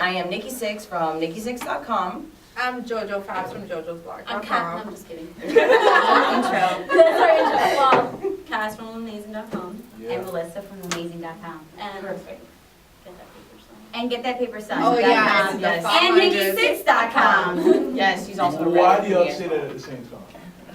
I am Nikki6 from NIKKIJOMAZING.com. I'm JoJo Fabs from JoJo's Blog. I'm Kat. No, I'm just kidding. Intro. That's our intro. Well, Cass from amazing.com. And Melissa from amazing.com. And Perfect. get that paper signed. And get that paper signed. Oh yeah, .com, yes. And NIKKI6.com. Yes, she's also Why do y'all say that at the same time?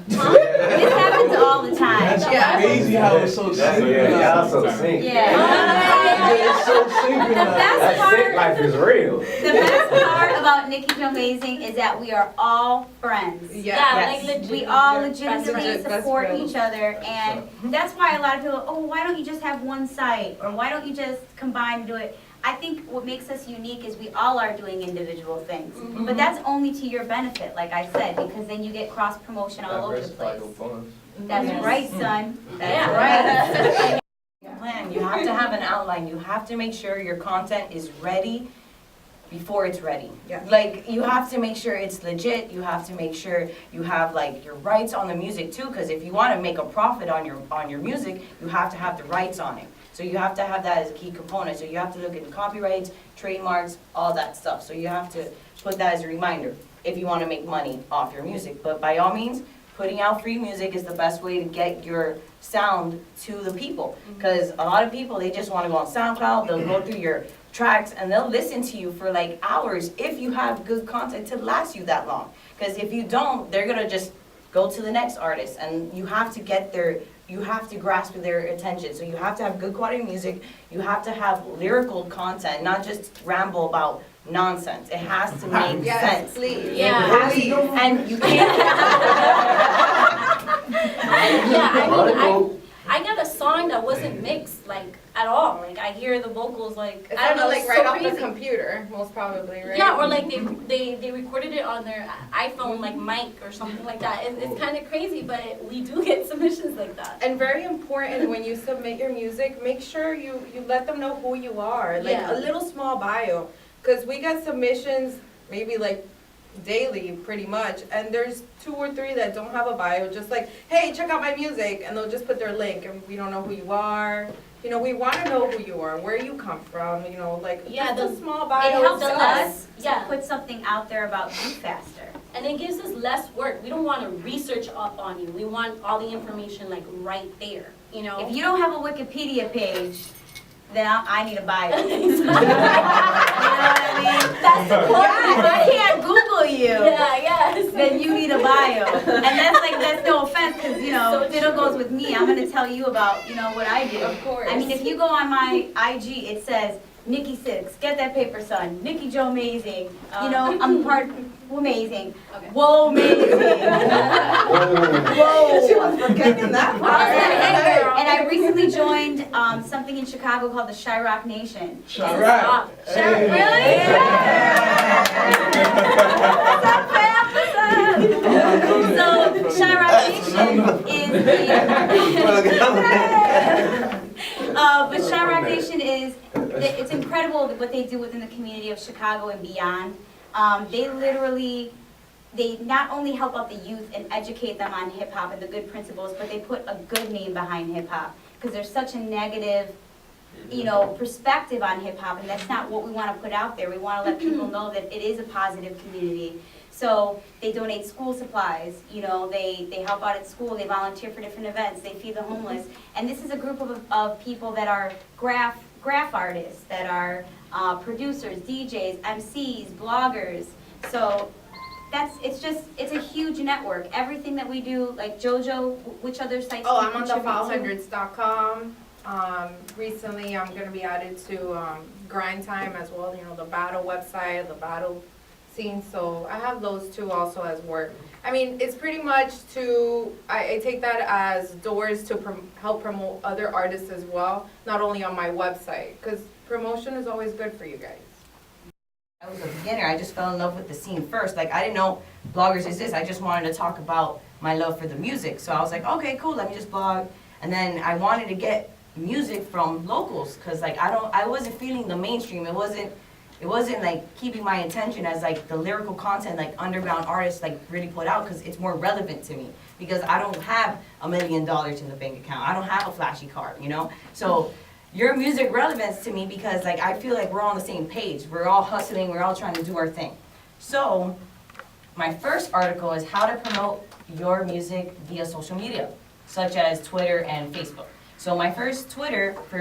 This happens all the time. That's Yeah. crazy how it's so synchronized. Y'all so sync. It's so synchronized. best That sync life is real. The best part about NIKKIJOMAZING is that we are all friends. Yeah. Like legit. We all That's legitimately legit, that's support real. each other, and that's why a lot of people, oh, why don't you just have one site, or why don't you just combine and do it? I think what makes us unique is we all are doing individual things, but that's only to your benefit, like I said, because then you get cross promotion all over the place. That's right, son. That's right. plan. You have to have an outline. You have to make sure your content is ready before it's ready. Yeah. Like, you have to make sure it's legit. You have to make sure you have like your rights on the music too, because if you want to make a profit on your music, you have to have the rights on it. So you have to have that as a key component. So you have to look at the copyrights, trademarks, all that stuff. So you have to put that as a reminder if you want to make money off your music. But by all means, putting out free music is the best way to get your sound to the people. Because a lot of people, they just want to go on SoundCloud, they'll go through your tracks, and they'll listen to you for like hours if you have good content to last you that long. Because if you don't, they're going to just go to the next artist, and you have to get their, you have to grasp their attention. So you have to have good quality music, you have to have lyrical content, not just ramble about nonsense. It has to make sense. Please. Yeah. It has to, and you can't. I got a song that wasn't mixed like at all. Like I hear the vocals like It's I don't know, like it's right so off the crazy. computer, most probably, right? Yeah, or like they recorded it on their iPhone like mic or something like that. It's kind of crazy, but we do get submissions like that. And very important when you submit your music, make sure you let them know who you are. Like Yeah. a little small bio. Because we get submissions maybe like daily pretty much, and there's 2 or 3 that don't have a bio, just like, hey, check out my music, and they'll just put their link, and we don't know who you are. You know, we want to know who you are, where you come from, you know, like Yeah, just a small It bio. helps does. us Yeah. to put something out there about you faster. And it gives us less work. We don't want to research up on you. We want all the information like right there. You know. If you don't have a Wikipedia page, then I need a bio. You know what I mean? That's the point. If I can't Google you, Yeah. Yes. then you need a bio. And that's no offense, because, you know, So ditto true. goes with me. I'm going to tell you about, you know, what I do. Of course. I mean, if you go on my IG, it says, Nikki6, get that paper, son. NIKKIJOMAZING. You know, I'm part of amazing. Okay. Whoa, amazing. Whoa. She was forgetting that part. And I recently joined something in Chicago called the Chirac Nation. Chirac. Really? What's up, fam? What's up? So, Chirac Nation is but Chirac Nation is, it's incredible what they do within the community of Chicago and beyond. They not only help out the youth and educate them on hip hop and the good principles, but they put a good name behind hip hop, because there's such a negative, you know, perspective on hip hop, and that's not what we want to put out there. We want to let people know that it is a positive community. So they donate school supplies, you know, they help out at school, they volunteer for different events, they feed the homeless. And this is a group of people that are graph artists, that are producers, DJs, MCs, bloggers. So it's a huge network. Everything that we do, like JoJo, which other sites Oh, do you I'm on the contribute to? file100s.com. Recently, I'm going to be added to Grind Time as well, you know, the battle website, the battle scene. So I have those 2 also as work. I mean, it's pretty much I take that as doors to help promote other artists as well, not only on my website, because promotion is always good for you guys. I was a beginner. I just fell in love with the scene first. Like, I didn't know bloggers exist. I just wanted to talk about my love for the music. So I was like, okay, cool, let me just blog. And then I wanted to get music from locals, because like I wasn't feeling the mainstream. It wasn't like keeping my attention as like the lyrical content like underground artists like really put out, because it's more relevant to me, because I don't have $1 million in the bank account. I don't have a flashy car, you know? So your music relevance to me because like I feel like we're all on the same page. We're all hustling, we're all trying to do our thing. So my first article is how to promote your music via social media, such as Twitter and Facebook. So my first Twitter for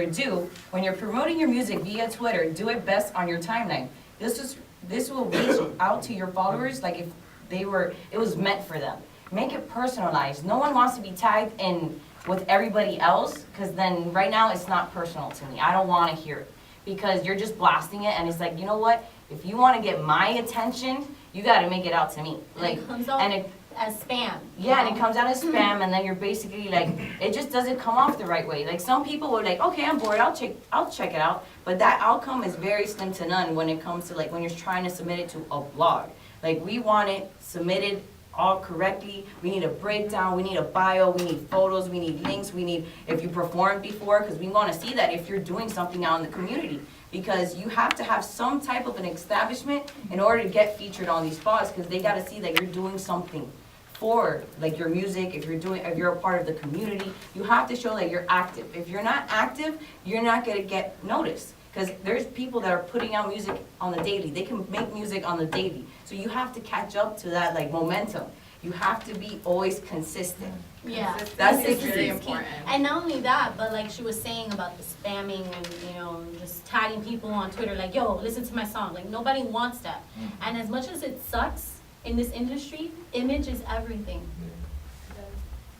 when you're promoting your music via Twitter, do it best on your timeline. This will reach out to your followers like if it was meant for them. Make it personalized. No one wants to be tagged in with everybody else, because then right now it's not personal to me. I don't want to hear it because you're just blasting it, and it's like, you know what? If you want to get my attention, you got to make it out to me. Like, it comes out as spam. Yeah, and it comes out as spam, and then you're basically like, it just doesn't come off the right way. Like some people were like, okay, I'm bored, I'll check it out, but that outcome is very slim to none when it comes to like when you're trying to submit it to a blog. Like we want it submitted all correctly. We need a breakdown, we need a bio, we need photos, we need links, we need if you performed before, because we want to see that if you're doing something out in the community. Because you have to have some type of an establishment in order to get featured on these spots, because they got to see that you're doing something for like your music. If you're a part of the community, you have to show that you're active. If you're not active, you're not going to get noticed. Because there's people that are putting out music on the daily. They can make music on the daily. So you have to catch up to that like momentum. You have to be always consistent. Yeah, That's the Consistency key. is important. And not only that, but like she was saying about the spamming and, you know, just tagging people on Twitter like, yo, listen to my song. Like, nobody wants that. And as much as it sucks in this industry, image is everything.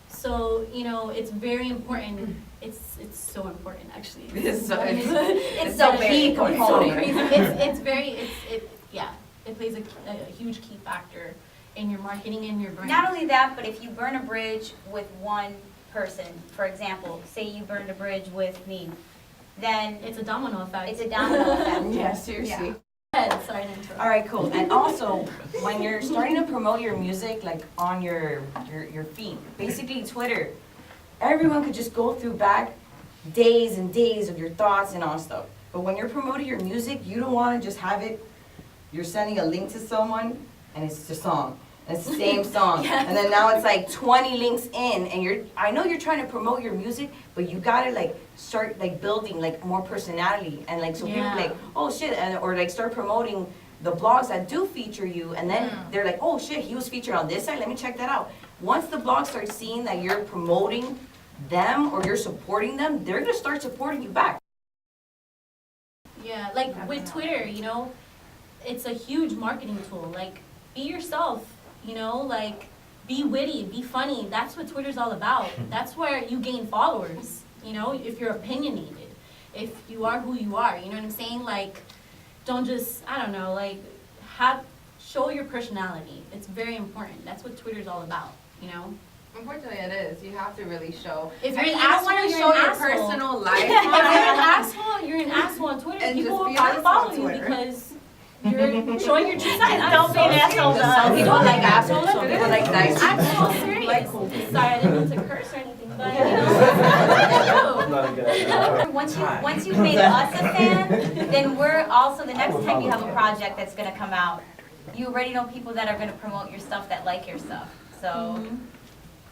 So, you know, it's very important. It's so important, actually. It's so a key It's so component. crazy. It plays a huge key factor in your marketing and your brand. Not only that, but if you burn a bridge with one person, for example, say you burned a bridge with me, then It's a domino effect. it's a domino effect. Yeah, seriously. Sorry to interrupt. All right, cool. And also, when you're starting to promote your music, like on your feed, basically Twitter, everyone could just go through back days and days of your thoughts and all stuff. But when you're promoting your music, you don't want to just have it, you're sending a link to someone, and it's the song. And it's the same song. Yes. And then now it's like 20 links in, and I know you're trying to promote your music, but you gotta like start like building like more personality, and like so people Yeah. like, oh shit, or like start promoting the blogs that do feature you, and then they're like, oh shit, he was featured on this site, let me check that out. Once the blog starts seeing that you're promoting them or you're supporting them, they're gonna start supporting you back. Yeah, like with Twitter, you know, it's a huge marketing tool. Like, be yourself, you know, like, be witty, be funny. That's what Twitter's all about. That's where you gain followers, you know, if you're opinionated, if you are who you are, you know what I'm saying? Like, don't just, I don't know, like, show your personality. It's very important. That's what Twitter's all about, you know? Unfortunately, it is. You have to really show. If I you're mean, an you don't asshole, want to you're show an your asshole. personal life. If you're an asshole, you're an asshole on Twitter. And People just will be probably honest follow on you Twitter. because you're showing your true side. Don't be an asshole, Some people like assholes, some people like nice. I'm so serious. Sorry, I didn't mean to curse or anything, but you know. Not a good idea. Once you've made us a fan, then we're also, the next time you have a project that's gonna come out, you already know people that are gonna promote your stuff that like your stuff, so.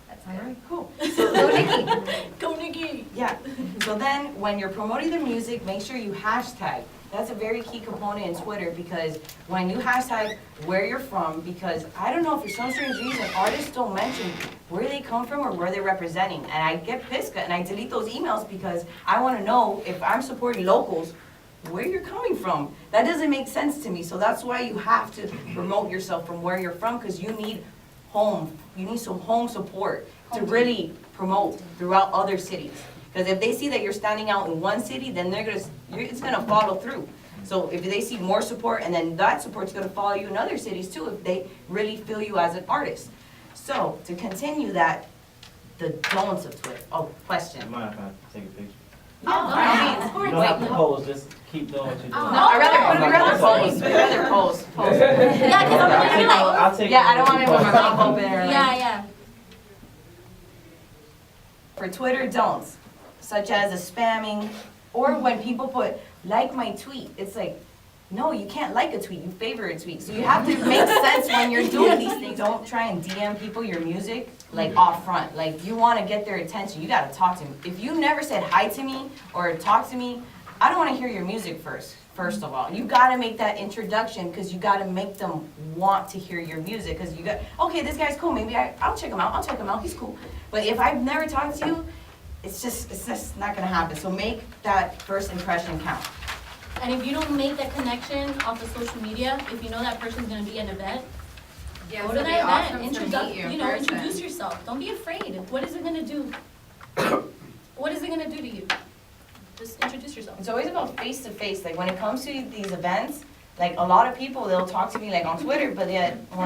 That's All good. right, cool. Go Nikki. Go Nikki. Yeah, so then when you're promoting the music, make sure you hashtag. That's a very key component in Twitter, because when you hashtag where you're from, because I don't know if for some strange reason artists don't mention where they come from or where they're representing. And I get pissed and I delete those emails because I want to know if I'm supporting locals, where you're coming from. That doesn't make sense to me. So that's why you have to promote yourself from where you're from, because you need home. You need some home support to really promote throughout other cities. Because if they see that you're standing out in one city, then it's gonna follow through. So if they see more support, and then that support's gonna follow you in other cities too, if they really feel you as an artist. So to continue that, the don'ts of Twitter. Oh, question. Mind if I take a picture? Oh, You don't have to pose, just keep doing what you're doing. No, I'd rather pose. I'd rather pose. Yeah, because I'm gonna be like, I'll take Yeah, I don't want it with my mouth open or like. yeah. For Twitter don'ts, such as the spamming, or when people put like my tweet, it's like, no, you can't like a tweet, you favor a tweet. So you have to make sense when you're doing these things. Don't try and DM people your music, like, off front. Like, you wanna get their attention, you gotta talk to them. If you never said hi to me or talk to me, I don't wanna hear your music first of all. You gotta make that introduction, because you gotta make them want to hear your music, because you got, okay, this guy's cool, maybe I'll check him out, he's cool. But if I've never talked to you, it's just not gonna happen. So make that first impression count. And if you don't make that connection off of social media, if you know that person's gonna be at an event, Yes, go to it'd be that awesome event, to meet you in introduce person. yourself. Don't be afraid. What is it gonna do? What is it gonna do to you? Just introduce yourself. It's always about face to face. Like when it comes to these events, like a lot of people, they'll talk to me like on Twitter, but yet we're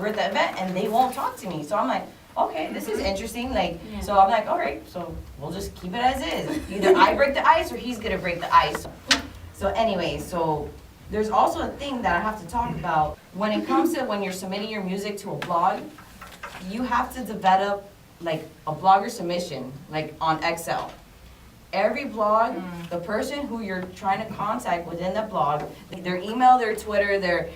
at the event and they won't talk to me. So I'm like, okay, this is interesting. Like, Yeah. so I'm like, all right, so we'll just keep it as is. Either I break the ice or he's gonna break the ice. So anyway, so there's also a thing that I have to talk about. When it comes to when you're submitting your music to a blog, you have to develop like a blogger submission, like on Excel. Every blog, the person who you're trying to contact within the blog, their email, their Twitter,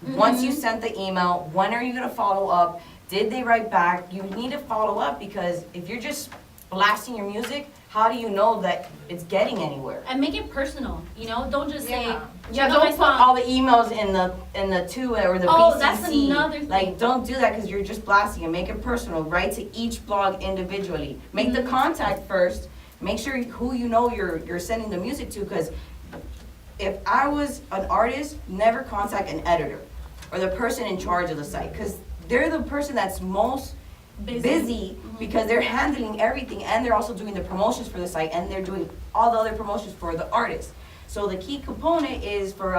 once you sent the email, when are you gonna follow up? Did they write back? You need to follow up, because if you're just blasting your music, how do you know that it's getting anywhere? And make it personal, you know? Don't just say, Yeah. Yeah, check out my don't put song. all the emails in the two or the Oh, BCC. that's another thing. Like, don't do that, because you're just blasting it. Make it personal. Write to each blog individually. Make the contact first. Make sure who you know you're sending the music to, because if I was an artist, never contact an editor or the person in charge of the site, because they're the person that's most busy because they're handling everything, and they're also doing the promotions for the site, and they're doing all the other promotions for the artist. So the key component is for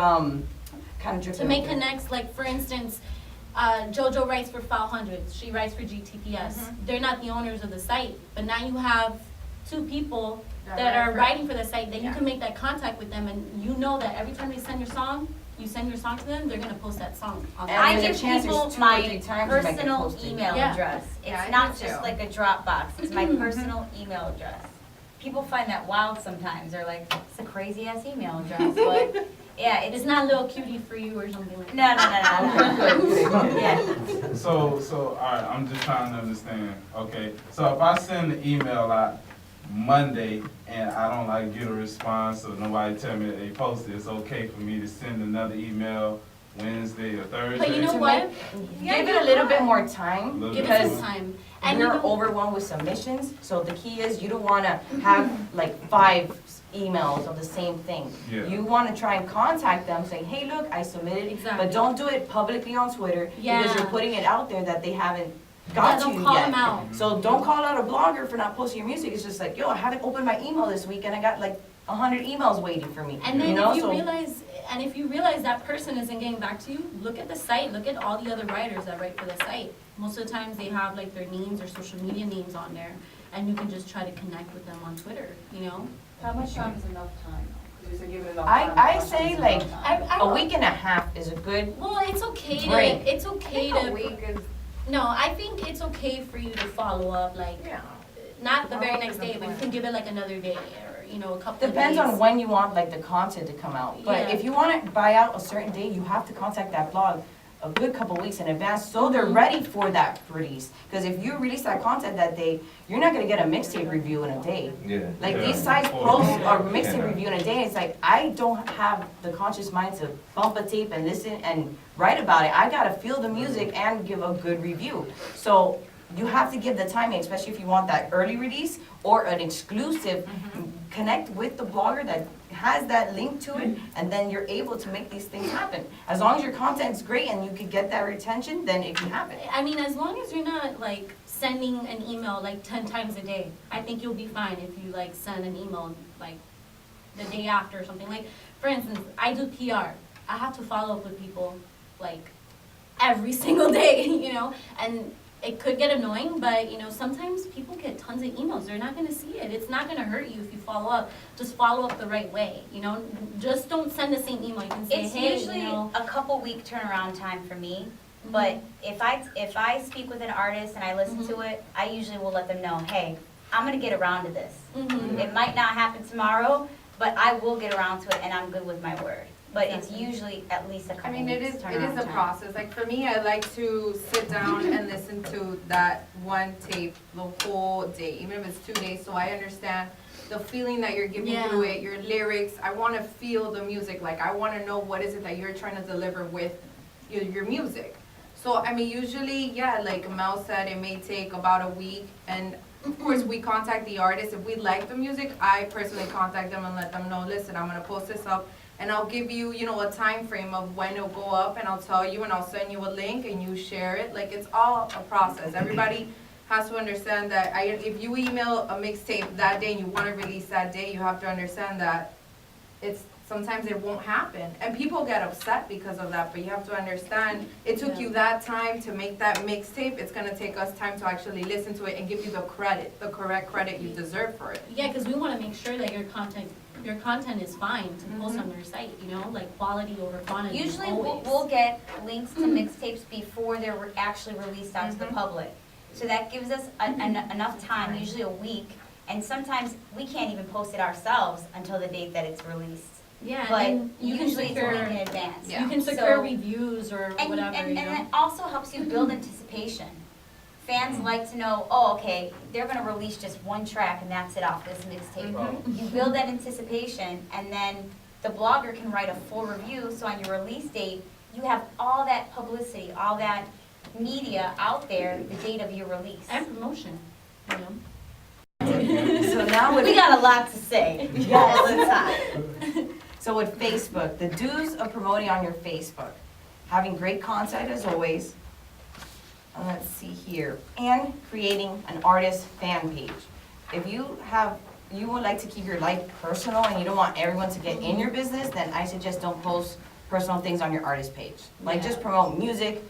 kind of To make connects, like for instance, JoJo writes for 500, she writes for GTPS. They're not the owners of the site, but now you have two people that are writing for the site, that you can make that contact with them, and you know that every time they send your song, you send your song to them, they're gonna post that song. On And I there's a give chance there's people 2 or my 3 times you might get personal posted. email Yeah. address. Yeah, It's I not do just too. like a Dropbox, it's my personal email address. People find that wild sometimes, they're like, it's a crazy ass email address, but, yeah, It's it's not little cutie for you or something like that. no. Yeah, So, all right, I'm just trying to understand, okay? So if I send the email out Monday and I don't like get a response, or nobody tell me that they posted, it's okay for me to send another email Wednesday or Thursday? But you know To what? Give it a little bit more time, Little Give bit it because some time. And you we're know, overwhelmed with submissions, so the key is you don't wanna have like 5 emails of the same thing. Yeah. You wanna try and contact them, saying, hey, look, I submitted, Exactly. but don't do it publicly on Twitter, because Yeah. you're putting it out there that they haven't yeah, got to don't you call yet. them out. So don't call out a blogger for not posting your music. It's just like, yo, I haven't opened my email this week and I got like 100 emails waiting for me. And then you know? if you So realize that person isn't getting back to you, look at the site, look at all the other writers that write for the site. Most of the times they have like their names or social media names on there, and you can just try to connect with them on Twitter, you know? How much time is enough time? Because you said give it enough I- time. I How much say, time is like, enough time? I a week and a half is a good. Well, it's okay Break. to, it's okay I think a to, week is, no, I think it's okay for you to follow up, like, yeah. not the very Follow up next is day, but you important. can give it like another day, or, you know, a couple of days. Depends on when you want like the content to come out. But Yeah. if you want to buy out a certain day, you have to contact that blog a good couple weeks in advance, so they're Mhm. ready for that release. Because if you release that content that day, you're not gonna get a mixtape review in a day. Yeah. Like Yeah. these sites Or- post a Yeah. mixtape review in a day, it's like, I don't have the conscious mind to bump a tape and listen and write about it. I gotta feel the music and give a good review. So you have to give the timing, especially if you want that early release or an exclusive. Connect with the blogger that has that link to it, and then you're able to make these things happen. As long as your content's great and you can get that retention, then it can happen. I mean, as long as you're not like sending an email like 10 times a day, I think you'll be fine if you like send an email like the day after or something. Like, for instance, I do PR. I have to follow up with people like every single day, you know, and it could get annoying, but you know, sometimes people get tons of emails. They're not gonna see it. It's not gonna hurt you if you follow up. Just follow up the right way, you know? Just don't send the same email. You can say, it's hey, usually you know. a couple week turnaround time for me. But if I speak with an artist and I listen to it, I usually will let them know, hey, I'm gonna get around to this. Mhm. It might not happen tomorrow, but I will get around to it and I'm good with my word. but it's usually at least a I couple mean, it weeks is turnaround a time. process. Like for me, I like to sit down and listen to that one tape the whole day, even if it's 2 days, so I understand the feeling that you're giving Yeah. through it, your lyrics. I want to feel the music. Like I want to know what is it that you're trying to deliver with your music. So I mean, usually, yeah, like Mel said, it may take about a week, and of course, we contact the artist. If we like the music, I personally contact them and let them know, listen, I'm gonna post this up, and I'll give you, a time frame of when it'll go up, and I'll tell you, and I'll send you a link, and you share it. Like, it's all a process. Everybody has to understand that if you email a mixtape that day and you wanna release that day, you have to understand that sometimes it won't happen. And people get upset because of that, but you have to understand, it took you that time to make that mixtape. It's gonna take us time to actually listen to it and give you the correct credit you deserve for it. Yeah, because we want to make sure that your content is fine to post on your site, like quality over quantity. Usually always. we'll get links to mixtapes before they're actually released out to the public. So that gives us enough time, usually a week, and sometimes we can't even post it ourselves until the date that it's released. Yeah, But and then you can usually it's a week secure, in advance. Yeah. you can secure So- reviews or And, whatever, and it also helps you build anticipation. Fans like to know, oh, okay, they're gonna release just one track and that's it off this mixtape. You build that anticipation, and then the blogger can write a full review, so on your release date, you have all that publicity, all that media out there, the date of your release. And promotion, So now We got a lot to say all the time. So with Facebook, the do's of promoting on your Facebook, having great content as always. Let's see here, and creating an artist fan page. If you would like to keep your life personal and you don't want everyone to get in your business, then I suggest don't post personal things on your artist page. Like just promote music,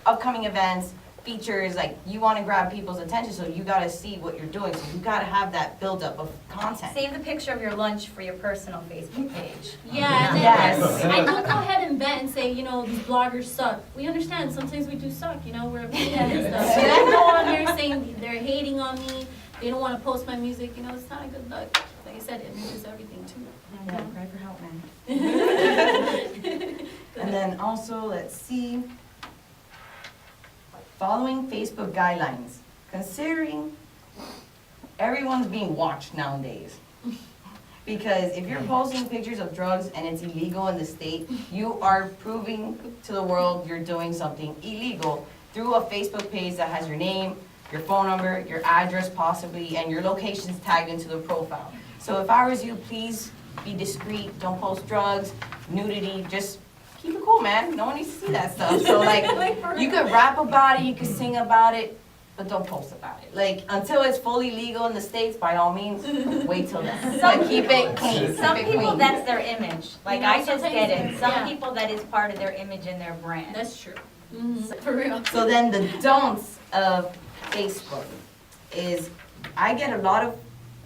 upcoming events, features, like you want to grab people's attention, so you got to see what you're doing. So you got to have that buildup of content. Save the picture of your lunch for your personal Facebook page. Yeah, and then Yes. and don't go ahead and vent and say, these bloggers suck. We understand, sometimes we do suck, we're opinionated and stuff. But don't go on there saying they're hating on me, they don't want to post my music, it's not a good look. Like I said, image is everything too. Yeah, cry for help, man. And then also, let's see, following Facebook guidelines, considering everyone's being watched nowadays. Because if you're posting pictures of drugs and it's illegal in the state, you are proving to the world you're doing something illegal through a Facebook page that has your name, your phone number, your address possibly, and your location's tagged into the profile. So if I was you, please be discreet, don't post drugs, nudity, just keep it cool, man. No one needs to see that stuff. So like, you could rap about it, you could sing about it, but don't post about it. Like, until it's fully legal in the States, by all means, wait till then. But keep it clean. Some Keep it people, clean. that's their image. Like, I just get it. sometimes, Some yeah. people, that is part of their image and their brand. That's true. For real. So then the don'ts of Facebook is, I get a lot of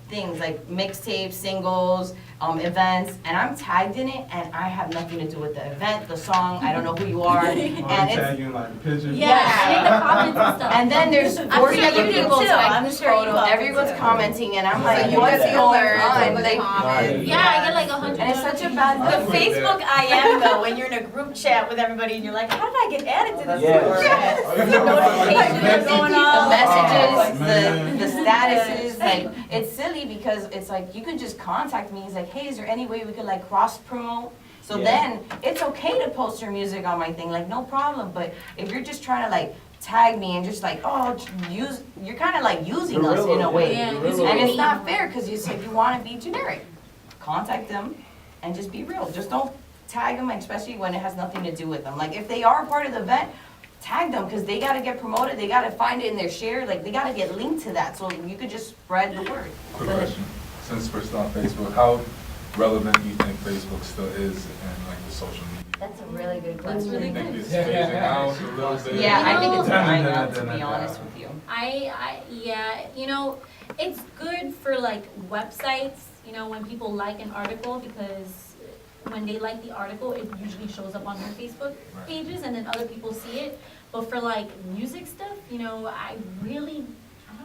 things like mixtapes, singles, events, and I'm tagged in it, and I have nothing to do with the event, the song, I don't know who you are, and it's, Tag you in like the pictures. Yeah, and in the comments and stuff. and then there's 40 sure other you do people too. tagged I'm this sure you photo, all do everyone's too. commenting, and I'm like, You what's get the going alerts on? and the Like, comments. Yeah, I get like 100. and it's such a bad The look. Facebook I am though, when you're in a group chat with everybody and you're like, how did I get added to this Yeah. group chat? Oh, you know, Notifications are going The on. messages, man. the statuses, like, it's silly because it's like, you can just contact me, it's like, hey, is there any way we could like cross promote? So Yeah. then, it's okay to post your music on my thing, like, no problem, but if you're just trying to like tag me and just like, oh, you're kind of like using us in a way. Yeah, And it's not fair, because you said you want to be generic. Contact them and just be real, just don't tag them, especially when it has nothing to do with them. Like, if they are part of the event, tag them, because they gotta get promoted, they gotta find it in their share, like, they gotta get linked to that, so you could just spread the word. Quick question, since we're still on Facebook, how relevant do you think Facebook still is in like the social media? That's a really good That's question. really Do you think good. it's phasing out a little bit? Yeah, I think it's You know- dying out, to be honest with you. Yeah, it's good for like websites, when people like an article, because when they like the article, it usually shows up on their Facebook Right. pages and then other people see it. But for like music stuff, I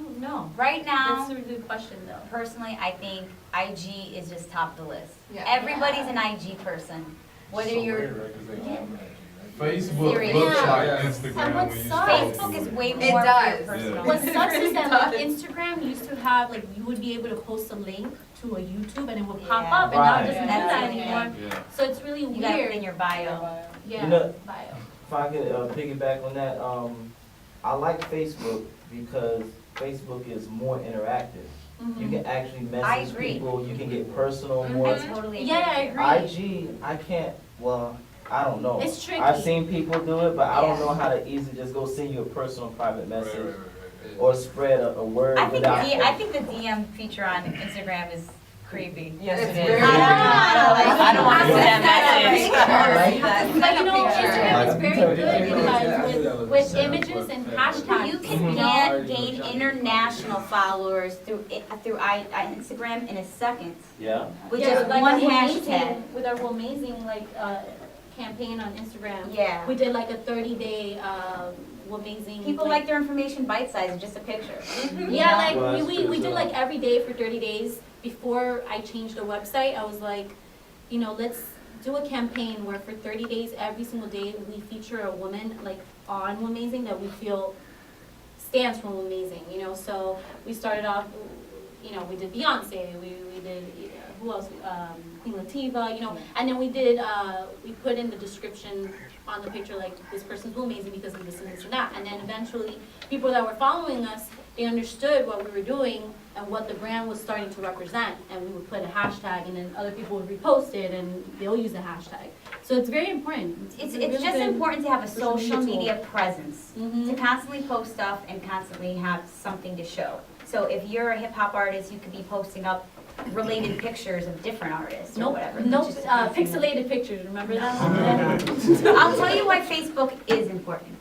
don't know. Right now, That's a good question though. personally, I think IG is just top of the list. Yeah. Everybody's an IG person. whether So you're, weird, right? 'Cause they all match you, right? Facebook Serious. looks Yeah. like And Instagram what when you sucks- scroll Facebook through is it. way It more for your does. personal. What It sucks is really that like does. Instagram used to have, like, you would be able to post a link to a YouTube and it would pop Yeah. up, and now Right. it doesn't do That's that the thing. anymore. Yeah. So it's really You gotta put in weird. your bio. Yeah. You know- bio. If I could piggyback on that, I like Facebook because Facebook is more interactive. You can actually I message agree. people, you can get personal more. I totally agree. Yeah, I with you. agree. IG, I can't, well, I don't know. It's tricky. I've seen people do it, but I don't Yeah. know how to easily just go send you a personal private Right, message right, right, right. or spread a word I think without. I think the DM feature on Instagram is creepy. Yes, It's it is. very- I don't want to see that message. But you know, Picture. Instagram is very good Yeah. because with images and hashtags. You can gain international followers through Instagram in a second Yeah, with Yeah, just like one our Womazing- hashtag. With our Womazing, like, campaign on Instagram. Yeah. We did like a 30-day, Womazing. People like their information bite-sized, just a picture. Yeah, like, Well, that's we true, did so- like every day for 30 days. Before I changed the website, I was like, you know, let's do a campaign where for 30 days, every single day, we feature a woman, like, on Womazing that we feel stands for Womazing, you know? So we started off, you know, we did Beyonce, we did, who else? Queen Latifah, you know? And then we did, we put in the description on the picture, like, this person's Womazing because of this and this and that. And then eventually, people that were following us, they understood what we were doing and what the brand was starting to represent, and we would put a hashtag, and then other people would repost it, and they'll use the hashtag. So it's very important. It's a really just good important to have a social social media media presence, to Mhm. constantly post stuff and constantly have something to show. So if you're a hip hop artist, you could be posting up related pictures of different artists or Nope, whatever. nope, Just constantly- pixelated pictures, remember that? I'll tell you why Facebook is important.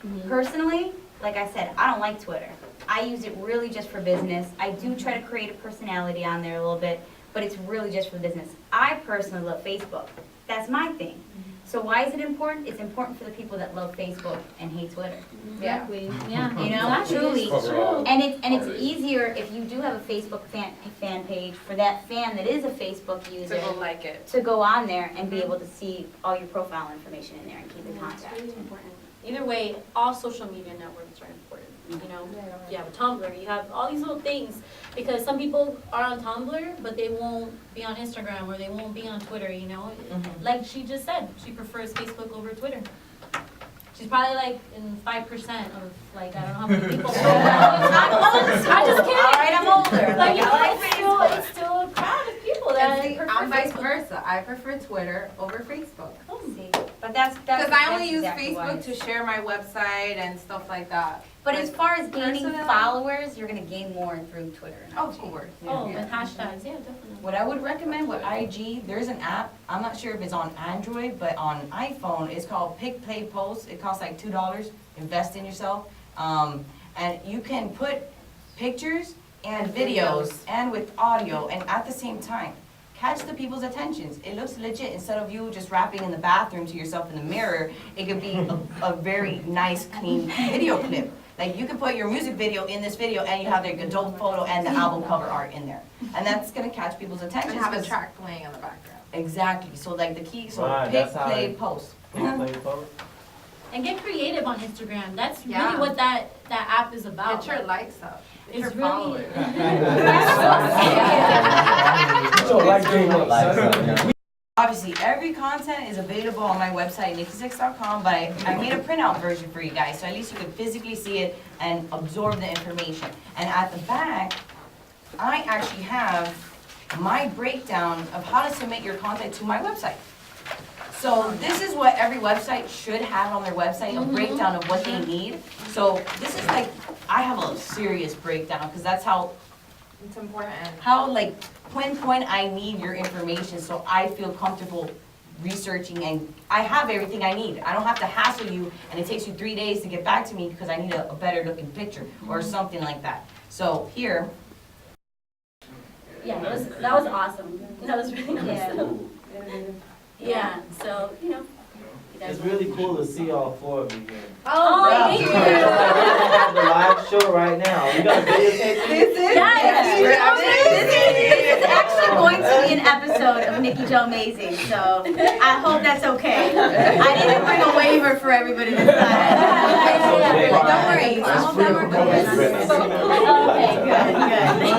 Mhm. Personally, like I said, I don't like Twitter. I use it really just for business. I do try to create a personality on there a little bit, but it's really just for business. I personally love Facebook. That's my thing. So why is it important? It's important for the people that love Facebook and hate Twitter. Exactly, yeah. You know, exactly, truly. it's true. And it's easier if you do have a Facebook fan page for that fan that is a Facebook to user go like it. to go on there and be able to see all your profile information in there and keep in Yeah, it's contact. really important. Either way, all social media networks are important, you know? You have Tumblr, you have all these little things, because some people are on Tumblr, but they won't be on Instagram, or they won't be on Twitter, you know? Like she just said, she prefers Facebook over Twitter. She's probably like in 5% of, like, I don't know how many people. I'm just kidding. All right, I'm older. But you know, I it's still a crowd of people that And see, prefer I'm vice Facebook. versa. I prefer Twitter over Facebook. See, but that's Because I only that's use exactly why Facebook to it's- share my website and stuff like that. But as far as gaining Personally- followers, you're gonna gain more through Twitter. And Of IG. course. Oh, Yeah. with hashtags, yeah, definitely. What I would recommend with IG, there's an app, I'm not sure if it's on Android, but on iPhone, it's called Pick, Play, Post. It costs like $2, invest in yourself. And you can put pictures and videos and with audio and at the same time. Catch the people's attentions. It looks legit. Instead of you just rapping in the bathroom to yourself in the mirror, it could be a very nice, clean video clip. Like you could put your music video in this video and you have the adult photo and the album cover art in there. And that's gonna catch people's attention. And have a track playing in the background. Exactly. So like the key, so Right, pick, that's how play, it- post. Play post. And get creative on Instagram. That's Yeah. really what that app is about. Get your likes up. Get It's your really. So like game up. Obviously, every content is available on my website, nikkisix.com, but I made a printout version for you guys, so at least you can physically see it and absorb the information. And at the back, I actually have my breakdown of how to submit your content to my website. So this is what every website should have on their website, a breakdown of what they need. So this is like, I have a serious breakdown, because that's how It's important. like pinpoint I need your information so I feel comfortable researching and I have everything I need. I don't have to hassle you and it takes you 3 days to get back to me because I need a better looking picture or something like that. So here, Yeah, that was awesome. That was really awesome. Yeah, so, you know. you guys It's really cool to see all four of you here. Oh, thank We you. have the live show right now. We got a videotape. This is. Yes. This is actually going to million episode of Nikki Jo Amazing, so I hope that's okay. I didn't bring a waiver for everybody to sign. Okay. Don't worry, some of them are good. Okay, good, good.